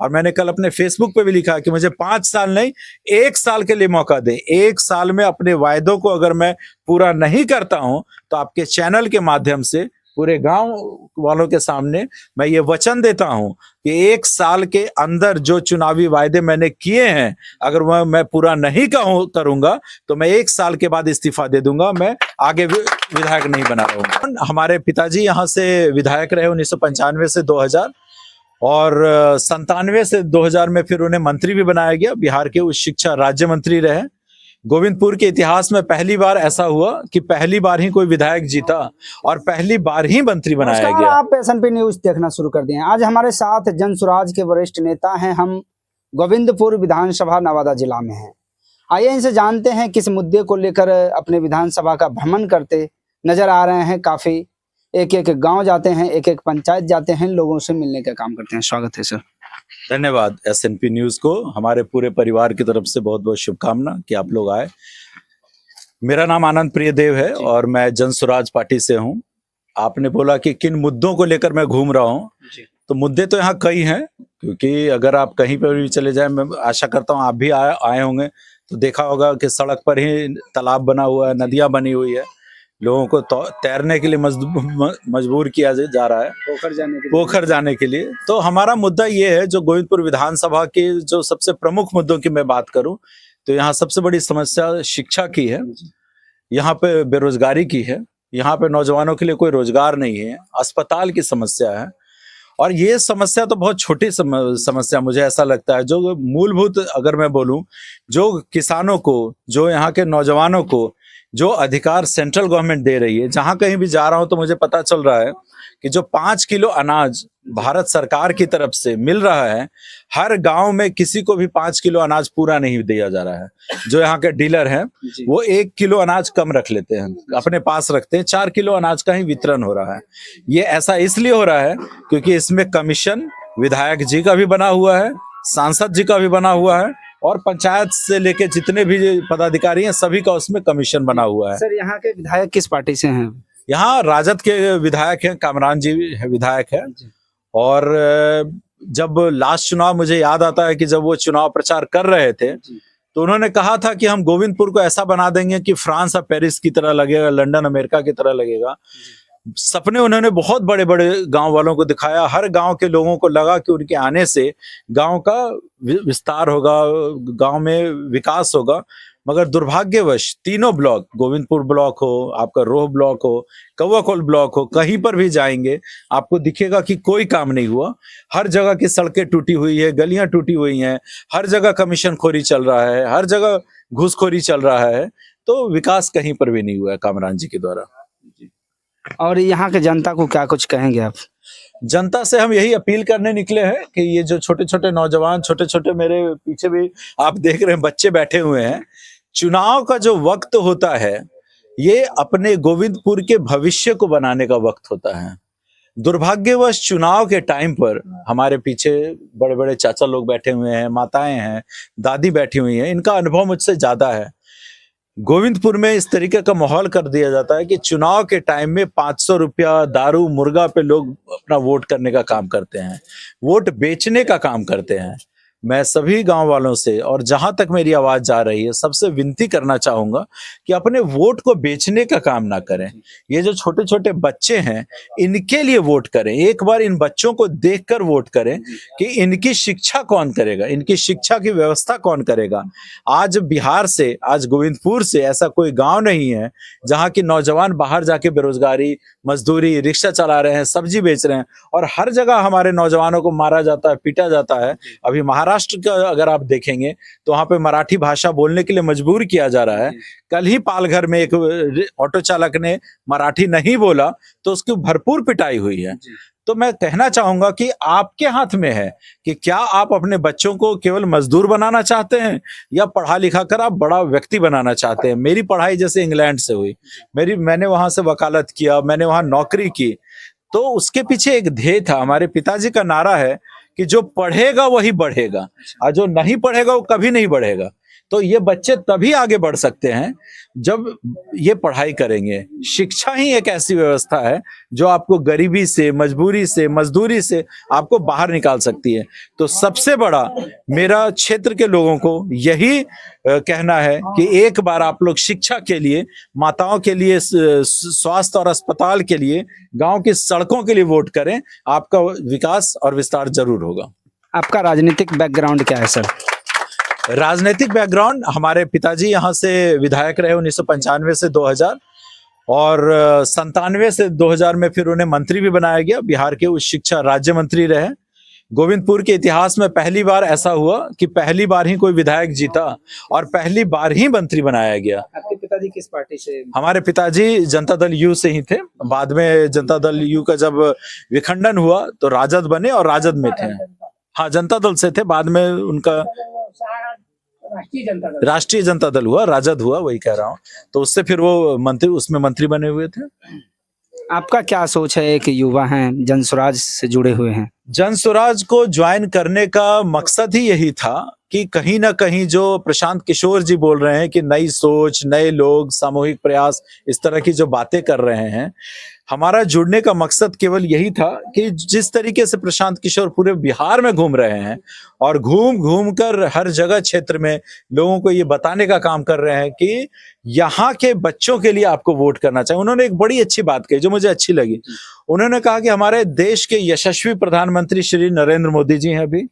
और मैंने कल अपने फेसबुक पे भी लिखा कि मुझे 5 साल नहीं 1 साल के लिए मौका दें। 1 साल में अपने वायदों को अगर मैं पूरा नहीं करता हूं तो आपके चैनल के माध्यम से पूरे गांव वालों के सामने मैं ये वचन देता हूं कि 1 साल के अंदर जो चुनावी वायदे मैंने किए हैं अगर वह मैं पूरा नहीं करूंगा तो मैं 1 साल के बाद इस्तीफा दे दूंगा, मैं आगे विधायक नहीं बना रहूंगा। हमारे पिताजी यहाँ से विधायक रहे 1995 से 2000 और 97 से 2000 में फिर उन्हें मंत्री भी बनाया गया। बिहार के उच्च शिक्षा राज्य मंत्री रहे। गोविंदपुर के इतिहास में पहली बार ऐसा हुआ कि पहली बार ही कोई विधायक जीता और पहली बार ही मंत्री बनाया गया। आप एसएनपी न्यूज देखना शुरू कर दिए हैं। आज हमारे साथ जनसुराज के वरिष्ठ नेता हैं। हम गोविंदपुर विधानसभा नवादा जिला में हैं। आइए इनसे जानते हैं किस मुद्दे को लेकर अपने विधानसभा का भ्रमण करते नजर आ रहे हैं। काफी एक एक गांव जाते हैं, एक एक पंचायत जाते हैं, लोगों से मिलने का काम करते हैं। स्वागत है सर। धन्यवाद। एसएनपी न्यूज को हमारे पूरे परिवार की तरफ से बहुत बहुत शुभकामना कि आप लोग आए। मेरा नाम आनंद प्रियदेव है और मैं जनसुराज पार्टी से हूं। आपने बोला कि किन मुद्दों को लेकर मैं घूम रहा हूं, तो मुद्दे तो यहाँ कई हैं, क्योंकि अगर आप कहीं पर भी चले जाएं, मैं आशा करता हूं आप भी आए होंगे तो देखा होगा कि सड़क पर ही तालाब बना हुआ है, नदियां बनी हुई है, लोगों को तैरने के लिए मजबूर किया जा रहा है पोखर जाने के लिए। तो हमारा मुद्दा ये है, जो गोविंदपुर विधानसभा के जो सबसे प्रमुख मुद्दों की मैं बात करूं तो यहाँ सबसे बड़ी समस्या शिक्षा की है, यहाँ पे बेरोजगारी की है, यहाँ पे नौजवानों के लिए कोई रोजगार नहीं है, अस्पताल की समस्या है। और ये समस्या तो बहुत छोटी समस्या मुझे ऐसा लगता है, जो मूलभूत अगर मैं बोलूं, जो किसानों को, जो यहाँ के नौजवानों को जो अधिकार सेंट्रल गवर्नमेंट दे रही है, जहां कहीं भी जा रहा हूं तो मुझे पता चल रहा है कि जो 5 किलो अनाज भारत सरकार की तरफ से मिल रहा है, हर गांव में किसी को भी 5 किलो अनाज पूरा नहीं दिया जा रहा है। जो यहाँ के डीलर हैं वो 1 किलो अनाज कम रख लेते हैं, अपने पास रखते हैं, 4 किलो अनाज का ही वितरण हो रहा है। ये ऐसा इसलिए हो रहा है क्योंकि इसमें कमीशन विधायक जी का भी बना हुआ है, सांसद जी का भी बना हुआ है और पंचायत से लेके जितने भी पदाधिकारी हैं सभी का उसमें कमीशन बना हुआ है। सर, यहाँ के विधायक किस पार्टी से हैं? यहाँ राजद के विधायक हैं, कामरान जी विधायक है। और जब लास्ट चुनाव मुझे याद आता है कि जब वो चुनाव प्रचार कर रहे थे तो उन्होंने कहा था कि हम गोविंदपुर को ऐसा बना देंगे कि फ्रांस और पेरिस की तरह लगेगा, लंदन अमेरिका की तरह लगेगा। सपने उन्होंने बहुत बड़े बड़े गांव वालों को दिखाया। हर गांव के लोगों को लगा कि उनके आने से गांव का विस्तार होगा, गांव में विकास होगा। मगर दुर्भाग्यवश तीनों ब्लॉक, गोविंदपुर ब्लॉक हो, आपका रोह ब्लॉक हो, कौवाकोल ब्लॉक हो, कहीं पर भी जाएंगे आपको दिखेगा कि कोई काम नहीं हुआ। हर जगह की सड़कें टूटी हुई है, गलियां टूटी हुई हैं, हर जगह कमीशनखोरी चल रहा है, हर जगह घूसखोरी चल रहा है। तो विकास कहीं पर भी नहीं हुआ है कामरान जी के द्वारा। और यहाँ के जनता को क्या कुछ कहेंगे आप? जनता से हम यही अपील करने निकले हैं कि ये जो छोटे छोटे नौजवान, छोटे छोटे, मेरे पीछे भी आप देख रहे हैं बच्चे बैठे हुए हैं, चुनाव का जो वक्त होता है ये अपने गोविंदपुर के भविष्य को बनाने का वक्त होता है। दुर्भाग्यवश चुनाव के टाइम पर हमारे पीछे बड़े बड़े चाचा लोग बैठे हुए हैं, माताएं हैं, दादी बैठी हुई हैं, इनका अनुभव मुझसे ज्यादा है। गोविंदपुर में इस तरीके का माहौल कर दिया जाता है कि चुनाव के टाइम में 500 रुपया दारू मुर्गा पे लोग अपना वोट करने का काम करते हैं, वोट बेचने का काम करते हैं। मैं सभी गांव वालों से, और जहां तक मेरी आवाज जा रही है, सबसे विनती करना चाहूंगा कि अपने वोट को बेचने का काम ना करें। ये जो छोटे छोटे बच्चे हैं इनके लिए वोट करें। एक बार इन बच्चों को देखकर वोट करें कि इनकी शिक्षा कौन करेगा, इनकी शिक्षा की व्यवस्था कौन करेगा। आज बिहार से, आज गोविंदपुर से ऐसा कोई गांव नहीं है जहां की नौजवान बाहर जाके बेरोजगारी, मजदूरी, रिक्शा चला रहे हैं, सब्जी बेच रहे हैं, और हर जगह हमारे नौजवानों को मारा जाता है, पीटा जाता है। अभी महाराष्ट्र का अगर आप देखेंगे तो वहां पे मराठी भाषा बोलने के लिए मजबूर किया जा रहा है। कल ही पालघर में एक ऑटो चालक ने मराठी नहीं बोला तो उसकी भरपूर पिटाई हुई है। तो मैं कहना चाहूंगा कि आपके हाथ में है कि क्या आप अपने बच्चों को केवल मजदूर बनाना चाहते हैं या पढ़ा लिखा कर आप बड़ा व्यक्ति बनाना चाहते हैं। मेरी पढ़ाई जैसे इंग्लैंड से हुई, मैंने वहां से वकालत किया, मैंने वहां नौकरी की, तो उसके पीछे एक ध्येय था। हमारे पिताजी का नारा है कि जो पढ़ेगा वही बढ़ेगा और जो नहीं पढ़ेगा वो कभी नहीं बढ़ेगा। तो ये बच्चे तभी आगे बढ़ सकते हैं जब ये पढ़ाई करेंगे। शिक्षा ही एक ऐसी व्यवस्था है जो आपको गरीबी से, मजबूरी से, मजदूरी से आपको बाहर निकाल सकती है। तो सबसे बड़ा मेरा क्षेत्र के लोगों को यही कहना है कि एक बार आप लोग शिक्षा के लिए, माताओं के लिए, स्वास्थ्य और अस्पताल के लिए, गांव की सड़कों के लिए वोट करें। आपका विकास और विस्तार जरूर होगा। आपका राजनीतिक बैकग्राउंड क्या है सर? राजनीतिक बैकग्राउंड, हमारे पिताजी यहाँ से विधायक रहे 1995 से 2000, और 97 से 2000 में फिर उन्हें मंत्री भी बनाया गया। बिहार के उच्च शिक्षा राज्य मंत्री रहे। गोविंदपुर के इतिहास में पहली बार ऐसा हुआ कि पहली बार ही कोई विधायक जीता और पहली बार ही मंत्री बनाया गया। आपके पिताजी किस पार्टी से? हमारे पिताजी जनता दल यू से ही थे। बाद में जनता दल यू का जब विखंडन हुआ तो राजद बने और राजद में थे। हाँ, जनता दल से थे, बाद में उनका राष्ट्रीय जनता दल हुआ, राजद हुआ, वही कह रहा हूँ। तो उससे फिर वो उसमें मंत्री बने हुए थे। आपका क्या सोच है? एक युवा हैं, जन स्वराज से जुड़े हुए हैं। जन स्वराज को ज्वाइन करने का मकसद ही यही था कि कहीं ना कहीं जो प्रशांत किशोर जी बोल रहे हैं कि नई सोच, नए लोग, सामूहिक प्रयास, इस तरह की जो बातें कर रहे हैं, हमारा जुड़ने का मकसद केवल यही था कि जिस तरीके से प्रशांत किशोर पूरे बिहार में घूम रहे हैं और घूम घूम कर हर जगह क्षेत्र में लोगों को ये बताने का काम कर रहे हैं कि यहाँ के बच्चों के लिए आपको वोट करना चाहिए। उन्होंने एक बड़ी अच्छी बात कही जो मुझे अच्छी लगी। उन्होंने कहा कि हमारे देश के यशस्वी प्रधानमंत्री श्री नरेंद्र मोदी जी हैं अभी,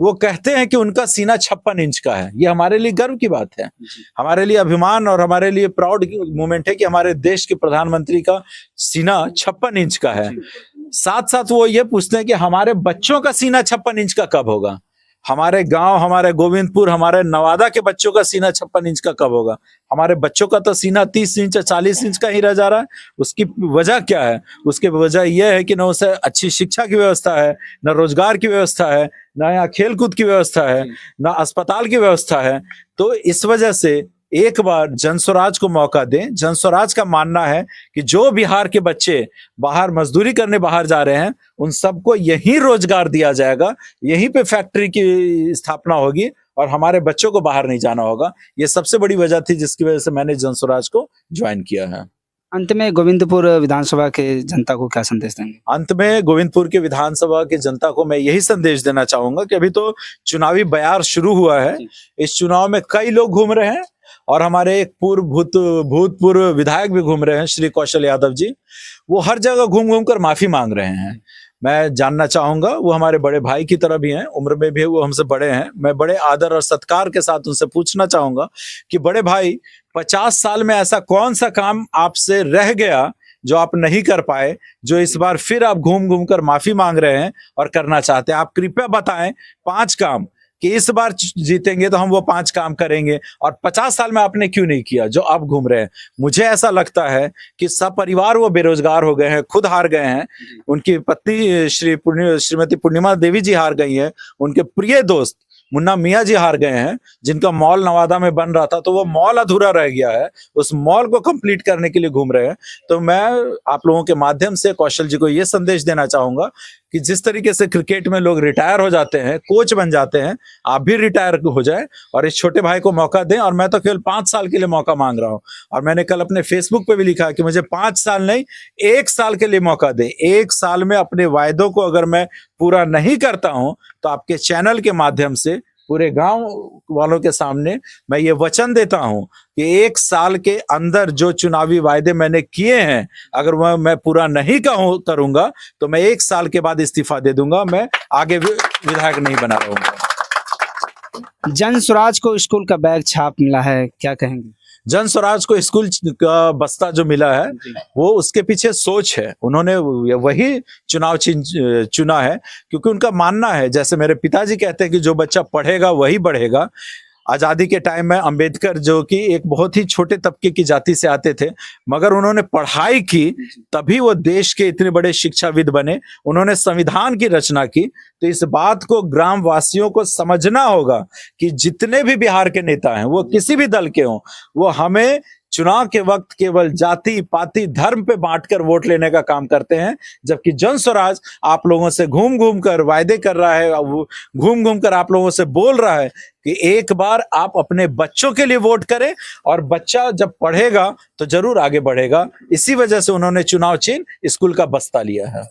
वो कहते हैं कि उनका सीना 56 इंच का है। ये हमारे लिए गर्व की बात है, हमारे लिए अभिमान और हमारे लिए प्राउड मोमेंट है कि हमारे देश के प्रधानमंत्री का सीना 56 इंच का है। साथ साथ वो ये पूछते हैं कि हमारे बच्चों का सीना 56 इंच का कब होगा। हमारे गांव, हमारे गोविंदपुर, हमारे नवादा के बच्चों का सीना 56 इंच का कब होगा। हमारे बच्चों का तो सीना 30 इंच 40 इंच का ही रह जा रहा है। उसकी वजह क्या है? उसकी वजह यह है कि न उसे अच्छी शिक्षा की व्यवस्था है, न रोजगार की व्यवस्था है, न यहाँ खेलकूद की व्यवस्था है, न अस्पताल की व्यवस्था है। तो इस वजह से एक बार जनस्वराज को मौका दें। जनस्वराज का मानना है कि जो बिहार के बच्चे बाहर मजदूरी करने बाहर जा रहे हैं, उन सबको यहीं रोजगार दिया जाएगा, यहीं पे फैक्ट्री की स्थापना होगी और हमारे बच्चों को बाहर नहीं जाना होगा। ये सबसे बड़ी वजह थी जिसकी वजह से मैंने जनस्वराज को ज्वाइन किया है। अंत में गोविंदपुर विधानसभा के जनता को क्या संदेश देंगे? अंत में गोविंदपुर के विधानसभा की जनता को मैं यही संदेश देना चाहूंगा कि अभी तो चुनावी बयार शुरू हुआ है। इस चुनाव में कई लोग घूम रहे हैं और हमारे एक भूतपूर्व विधायक भी घूम रहे हैं, श्री कौशल यादव जी। वो हर जगह घूम घूम कर माफी मांग रहे हैं। मैं जानना चाहूंगा, वो हमारे बड़े भाई की तरह भी हैं, उम्र में भी वो हमसे बड़े हैं। मैं बड़े आदर और सत्कार के साथ उनसे पूछना चाहूंगा कि बड़े भाई, 50 साल में ऐसा कौन सा काम आपसे रह गया जो आप नहीं कर पाए, जो इस बार फिर आप घूम घूम कर माफी मांग रहे हैं और करना चाहते हैं? आप कृपया बताएं 5 काम कि इस बार जीतेंगे तो हम वो 5 काम करेंगे, और 50 साल में आपने क्यों नहीं किया जो आप घूम रहे हैं। मुझे ऐसा लगता है कि सब परिवार वो बेरोजगार हो गए हैं, खुद हार गए हैं। उनकी पत्नी श्रीमती पूर्णिमा देवी जी हार गई हैं, उनके प्रिय दोस्त मुन्ना मियाँ जी हार गए हैं, जिनका मॉल नवादा में बन रहा था तो वो मॉल अधूरा रह गया है, उस मॉल को कंप्लीट करने के लिए घूम रहे हैं। तो मैं आप लोगों के माध्यम से कौशल जी को ये संदेश देना चाहूंगा कि जिस तरीके से क्रिकेट में लोग रिटायर हो जाते हैं, कोच बन जाते हैं, आप भी रिटायर हो जाए और इस छोटे भाई को मौका दें। और मैं तो केवल 5 साल के लिए मौका मांग रहा हूं, और मैंने कल अपने फेसबुक पे भी लिखा कि मुझे 5 साल नहीं, 1 साल के लिए मौका दें। 1 साल में अपने वायदों को अगर मैं पूरा नहीं करता हूं तो आपके चैनल के माध्यम से पूरे गांव वालों के सामने मैं ये वचन देता हूं कि 1 साल के अंदर जो चुनावी वायदे मैंने किए हैं, अगर वह मैं पूरा नहीं करूंगा तो मैं 1 साल के बाद इस्तीफा दे दूंगा। मैं आगे विधायक नहीं बना रहूंगा। जन स्वराज को स्कूल का बैग छाप मिला है, क्या कहेंगे? जन स्वराज को स्कूल का बस्ता जो मिला है, वो उसके पीछे सोच है। उन्होंने वही चुनाव चुना है क्योंकि उनका मानना है, जैसे मेरे पिताजी कहते हैं कि जो बच्चा पढ़ेगा वही बढ़ेगा। आजादी के टाइम में अंबेडकर, जो कि एक बहुत ही छोटे तबके की जाति से आते थे, मगर उन्होंने पढ़ाई की, तभी वो देश के इतने बड़े शिक्षाविद बने। उन्होंने संविधान की रचना की। तो इस बात को ग्राम वासियों को समझना होगा कि जितने भी बिहार के नेता हैं, वो किसी भी दल के हों, वो हमें चुनाव के वक्त केवल जाति पाति धर्म पे बांटकर वोट लेने का काम करते हैं, जबकि जन स्वराज आप लोगों से घूम घूम कर वायदे कर रहा है, घूम घूम कर आप लोगों से बोल रहा है कि एक बार आप अपने बच्चों के लिए वोट करें और बच्चा जब पढ़ेगा तो जरूर आगे बढ़ेगा। इसी वजह से उन्होंने चुनाव चिन्ह स्कूल का बस्ता लिया है।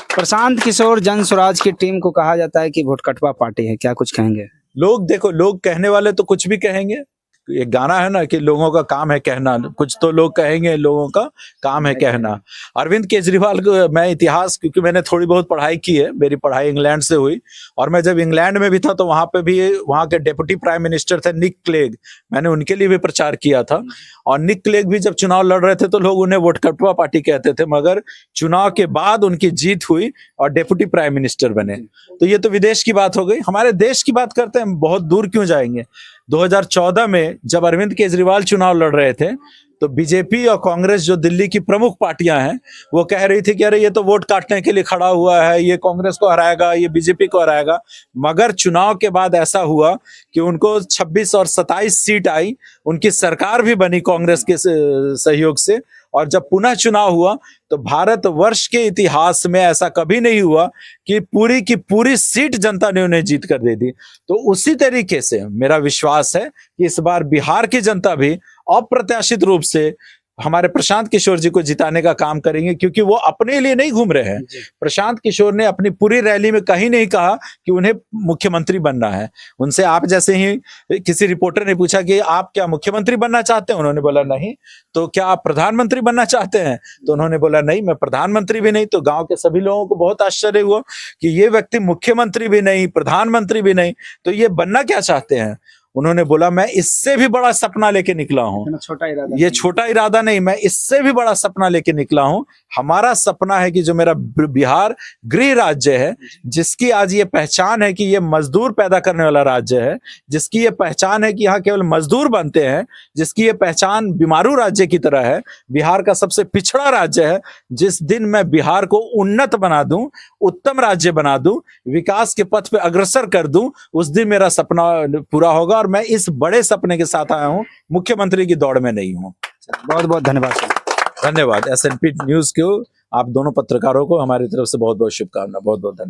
प्रशांत किशोर जन स्वराज की टीम को कहा जाता है कि वोट कटवा पार्टी है, क्या कुछ कहेंगे? लोग देखो, लोग कहने वाले तो कुछ भी कहेंगे। एक गाना है ना कि लोगों का काम है कहना, कुछ तो लोग कहेंगे, लोगों का काम है कहना। अरविंद केजरीवाल को मैं इतिहास, क्योंकि मैंने थोड़ी बहुत पढ़ाई की है, मेरी पढ़ाई इंग्लैंड से हुई, और मैं जब इंग्लैंड में भी था तो वहां पे भी वहां के डिप्टी प्राइम मिनिस्टर थे निक क्लेग, मैंने उनके लिए भी प्रचार किया था। और निक क्लेग भी जब चुनाव लड़ रहे थे तो लोग उन्हें वोट कटवा पार्टी कहते थे, मगर चुनाव के बाद उनकी जीत हुई और डिप्टी प्राइम मिनिस्टर बने। तो ये तो विदेश की बात हो गई, हमारे देश की बात करते हैं, बहुत दूर क्यों जाएंगे। 2014 में जब अरविंद केजरीवाल चुनाव लड़ रहे थे तो बीजेपी और कांग्रेस, जो दिल्ली की प्रमुख पार्टियां हैं, वो कह रही थी कि अरे ये तो वोट काटने के लिए खड़ा हुआ है, ये कांग्रेस को हराएगा, ये बीजेपी को हराएगा। मगर चुनाव के बाद ऐसा हुआ कि उनको 26 और 27 सीट आई, उनकी सरकार भी बनी कांग्रेस के सहयोग से। और जब पुनः चुनाव हुआ तो भारत वर्ष के इतिहास में ऐसा कभी नहीं हुआ कि पूरी की पूरी सीट जनता ने उन्हें जीत कर दे दी। तो उसी तरीके से मेरा विश्वास है कि इस बार बिहार की जनता भी अप्रत्याशित रूप से हमारे प्रशांत किशोर जी को जिताने का काम करेंगे, क्योंकि वो अपने लिए नहीं घूम रहे हैं। प्रशांत किशोर ने अपनी पूरी रैली में कहीं नहीं कहा कि उन्हें मुख्यमंत्री बनना है। उनसे आप जैसे ही किसी रिपोर्टर ने पूछा कि आप क्या मुख्यमंत्री बनना चाहते हैं, उन्होंने बोला नहीं। तो क्या आप प्रधानमंत्री बनना चाहते हैं, तो उन्होंने बोला नहीं, मैं प्रधानमंत्री भी नहीं। तो गांव के सभी लोगों को बहुत आश्चर्य हुआ कि ये व्यक्ति मुख्यमंत्री भी नहीं, प्रधानमंत्री भी नहीं, तो ये बनना क्या चाहते हैं। उन्होंने बोला मैं इससे भी बड़ा सपना लेके निकला हूं। छोटा इरादा, ये छोटा इरादा नहीं, मैं इससे भी बड़ा सपना लेके निकला हूं। हमारा सपना है कि जो मेरा बिहार गृह राज्य है, जिसकी आज ये पहचान है कि ये मजदूर पैदा करने वाला राज्य है, जिसकी ये पहचान है कि यहाँ केवल मजदूर बनते हैं, जिसकी ये पहचान बीमारू राज्य की तरह है, बिहार का सबसे पिछड़ा राज्य है। जिस दिन मैं बिहार को उन्नत बना दूं, उत्तम राज्य बना दूं, विकास के पथ पे अग्रसर कर दूं, उस दिन मेरा सपना पूरा होगा। और मैं इस बड़े सपने के साथ आया हूं, मुख्यमंत्री की दौड़ में नहीं हूं। बहुत बहुत धन्यवाद सर। धन्यवाद। SNP न्यूज को, आप दोनों पत्रकारों को हमारी तरफ से बहुत बहुत शुभकामना, बहुत बहुत धन्यवाद।